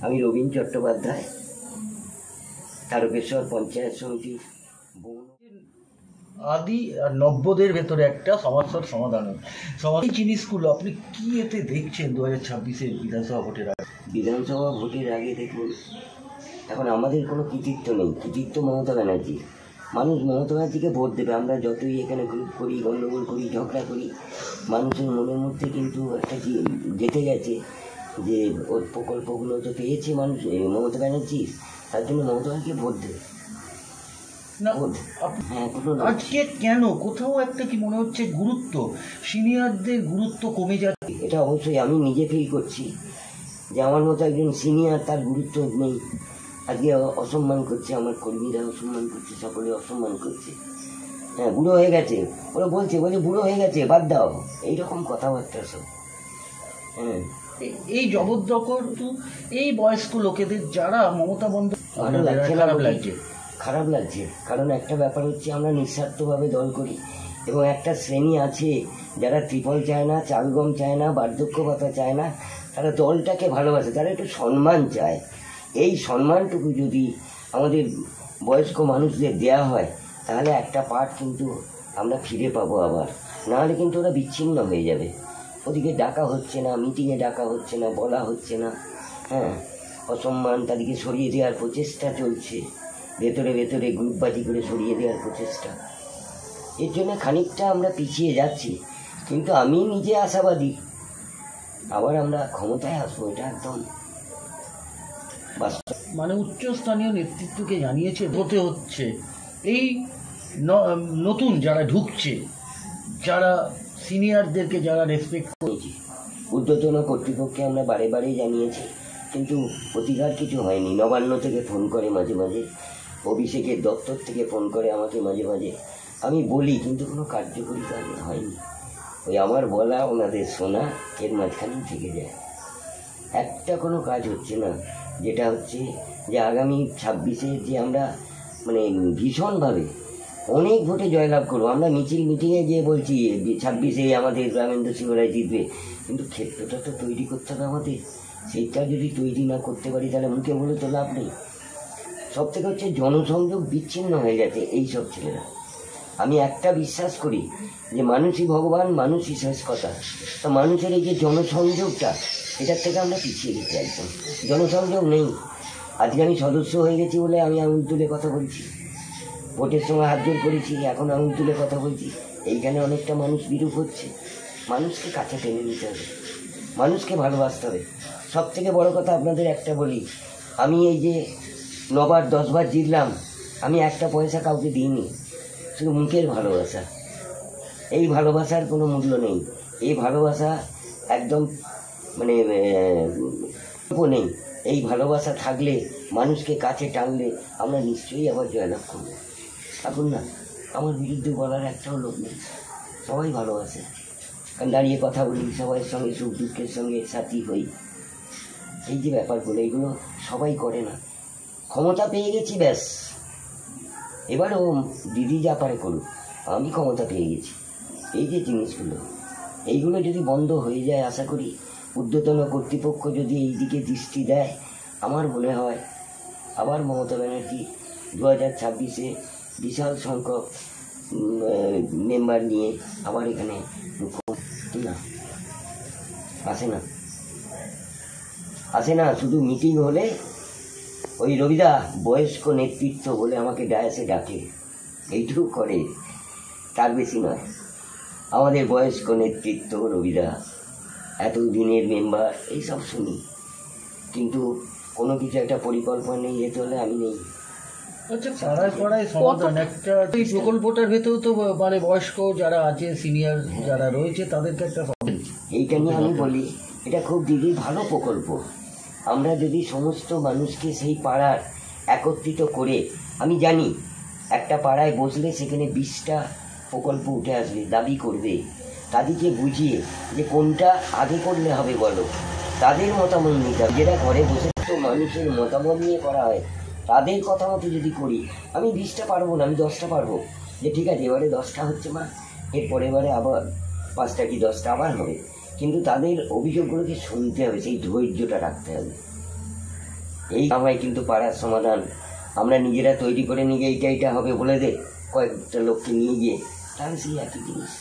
আমি রবীন চট্টোপাধ্যায়, তারকেশ্বর পঞ্চায়েত সমিতির আদি আর নব্যদের ভেতরে একটা সমস্যার সমাধান। এই জিনিসগুলো আপনি কি এতে দেখছেন 2026-এর বিধানসভা ভোটের আগে? বিধানসভা ভোটের আগে দেখুন, এখন আমাদের কোনো কৃতিত্ব নেই, কৃতিত্ব মমতা ব্যানার্জি। মানুষ মমতা ব্যানার্জিকে ভোট দেবে। আমরা যতই এখানে গ্রুপ করি, গণ্ডগোল করি, ঝগড়া করি, মানুষের মনের মধ্যে কিন্তু একটা গেঁথে গেছে যে ওর প্রকল্পগুলো তো পেয়েছে মানুষ, মমতা ব্যানার্জি, তার জন্য মমতা ব্যানার্জিকে ভোট দেবে না। হ্যাঁ, আজকে কেন কোথাও একটা কি মনে হচ্ছে গুরুত্ব, সিনিয়রদের গুরুত্ব কমে যাচ্ছে? এটা অবশ্যই আমি নিজে ফিল করছি যে আমার মতো একজন সিনিয়র, তার গুরুত্ব নেই। আজকে অসম্মান করছে, আমার কর্মীরা অসম্মান করছে, সকলে অসম্মান করছে। হ্যাঁ, বুড়ো হয়ে গেছে, ওরা বলছে বুড়ো হয়ে গেছে, বাদ দাও, এইরকম কথাবার্তা সব। হ্যাঁ, এই জবরদখল এই বয়স্ক লোকেদের যারা মমতা বন্দ্যোপাধ্যায় খারাপ লাগছে। কারণ একটা ব্যাপার হচ্ছে, আমরা নিঃস্বার্থভাবে দল করি এবং একটা শ্রেণী আছে যারা ত্রিপল চায় না, চাল গম চায় না, বার্ধক্য ভাতা চায় না, তারা দলটাকে ভালোবাসে, তারা একটু সম্মান চায়। এই সম্মানটুকু যদি আমাদের বয়স্ক মানুষদের দেয়া হয়, তাহলে একটা পার্ট কিন্তু আমরা ফিরে পাবো আবার। নাহলে কিন্তু ওরা বিচ্ছিন্ন হয়ে যাবে। ওদিকে ডাকা হচ্ছে না, মিটিংয়ে ডাকা হচ্ছে না, বলা হচ্ছে না। হ্যাঁ, অসম্মান, তাদেরকে সরিয়ে দেওয়ার প্রচেষ্টা চলছে, ভেতরে ভেতরে গ্রুপবাজি করে সরিয়ে দেওয়ার প্রচেষ্টা। এর জন্য খানিকটা আমরা পিছিয়ে যাচ্ছি, কিন্তু আমি নিজে আশাবাদী আবার আমরা ক্ষমতায় আসবো, এটা একদম বাস্তব। মানে উচ্চস্থানীয় নেতৃত্বকে জানিয়েছে হতে হচ্ছে এই নতুন যারা ঢুকছে, যারা সিনিয়রদেরকে যারা রেসপেক্ট করেছে, ঊর্ধ্বতন কর্তৃপক্ষকে আমরা বারে বারেই জানিয়েছি, কিন্তু প্রতিকার কিছু হয়নি। নবান্ন থেকে ফোন করে মাঝে মাঝে, অভিষেকের দপ্তর থেকে ফোন করে আমাকে মাঝে মাঝে, আমি বলি কিন্তু কোনো কার্যকরী কাজ হয়নি। ওই আমার বলা ওনাদের শোনা, এর মাঝখানেই থেকে যায়, একটা কোনো কাজ হচ্ছে না। যেটা হচ্ছে যে আগামী 26-এ যে আমরা মানে ভীষণভাবে অনেক ভোটে জয়লাভ করবো। আমরা মিটিংয়ে গিয়ে বলছি 26-এ আমাদের গ্রামেন্দ্র সিংহ রায় জিতবে, কিন্তু ক্ষেত্রটা তো তৈরি করতে হবে আমাদের। সেইটা যদি তৈরি না করতে পারি, তাহলে মুখে বলে তো লাভ নেই। সব থেকে হচ্ছে জনসংযোগ বিচ্ছিন্ন হয়ে গেছে এইসব ছেলেরা। আমি একটা বিশ্বাস করি যে মানুষই ভগবান, মানুষই শেষ কথা। তো মানুষের এই যে জনসংযোগটা, এটার থেকে আমরা পিছিয়ে গেছি একদম। জনসংযোগ নেই। আজকে আমি সদস্য হয়ে গেছি বলে আমি আঙুল তুলে কথা বলছি, ভোটের সময় হাত জোর করেছি, এখন আঙুল তুলে কথা বলছি। এইখানে অনেকটা মানুষ বিরূপ হচ্ছে। মানুষকে কাছে টেনে নিতে হবে, মানুষকে ভালোবাসতে হবে। সব থেকে বড় কথা আপনাদের একটা বলি, আমি এই যে 9 বার 10 বার জিতলাম, আমি একটা পয়সা কাউকে দিইনি, শুধু মুখের ভালোবাসা। এই ভালোবাসার কোনো মূল্য নেই। এই ভালোবাসা একদম মানে নেই। এই ভালোবাসা থাকলে, মানুষকে কাছে টানলে আমরা নিশ্চয়ই আবার জয়লাভ করবো। এখন না, আমার বিরুদ্ধে বলার একটাও লোক নেই, সবাই ভালোবাসে। কারণ দাঁড়িয়ে কথা বলি, সবার সঙ্গে সুখ দুঃখের সঙ্গে সাথী হই। এই যে ব্যাপারগুলো, এইগুলো সবাই করে না। ক্ষমতা পেয়ে গেছি, ব্যাস, এবার ও দিদি যা পারে করুক, আমি ক্ষমতা পেয়ে গেছি। এই যে জিনিসগুলো, এইগুলো যদি বন্ধ হয়ে যায়, আশা করি ঊর্ধ্বতন কর্তৃপক্ষ যদি এই দিকে দৃষ্টি দেয়, আমার মনে হয় আবার মমতা ব্যানার্জি 2026-এ বিশাল সংখ্যক মেম্বার নিয়ে আবার এখানে না আসে না। শুধু মিটিং হলে ওই রবিদা বয়স্ক নেতৃত্ব বলে আমাকে ডায়াসে ডাকে, এইটুকু করে, তার বেশি নয়। আমাদের বয়স্ক নেতৃত্ব রবিদা, এত দিনের মেম্বার, এইসব শুনি, কিন্তু কোনো কিছু একটা পরিকল্পনা নেই, যেতে হলে আমি নেই। আচ্ছা, পাড়ায় পাড়ায় সমাধান একটা এই প্রকল্পটার ভেতরেও তো মানে বয়স্ক যারা আছে, সিনিয়র যারা রয়েছে, তাদেরকে একটা এইটা নিয়ে আমি বলি, এটা খুব দিদি ভালো প্রকল্প। আমরা যদি সমস্ত মানুষকে সেই পাড়ার একত্রিত করে, আমি জানি একটা পাড়ায় বসলে সেখানে 20টা প্রকল্প উঠে আসবে, দাবি করবে, তাদেরকে বুঝিয়ে যে কোনটা আগে করলে হবে বলো, তাদের মতামত নিতে হবে। যেটা ঘরে বসে তো মানুষের মতামত নিয়ে করা হয়, তাদের কথা মতো যদি করি, আমি 20টা পারবো না, আমি 10টা পারবো। যে ঠিক আছে, এবারে 10টা হচ্ছে মা, এরপরে এবারে আবার 5টা কি 10টা আবার হবে, কিন্তু তাদের অভিযোগগুলোকে শুনতে হবে, সেই ধৈর্যটা রাখতে হবে। এই না হয় কিন্তু পাড়ার সমাধান আমরা নিজেরা তৈরি করে নিয়ে গিয়ে এইটা হবে বলে দে কয়েকটা লোককে নিয়ে গিয়ে, তাহলে সেই একই জিনিস।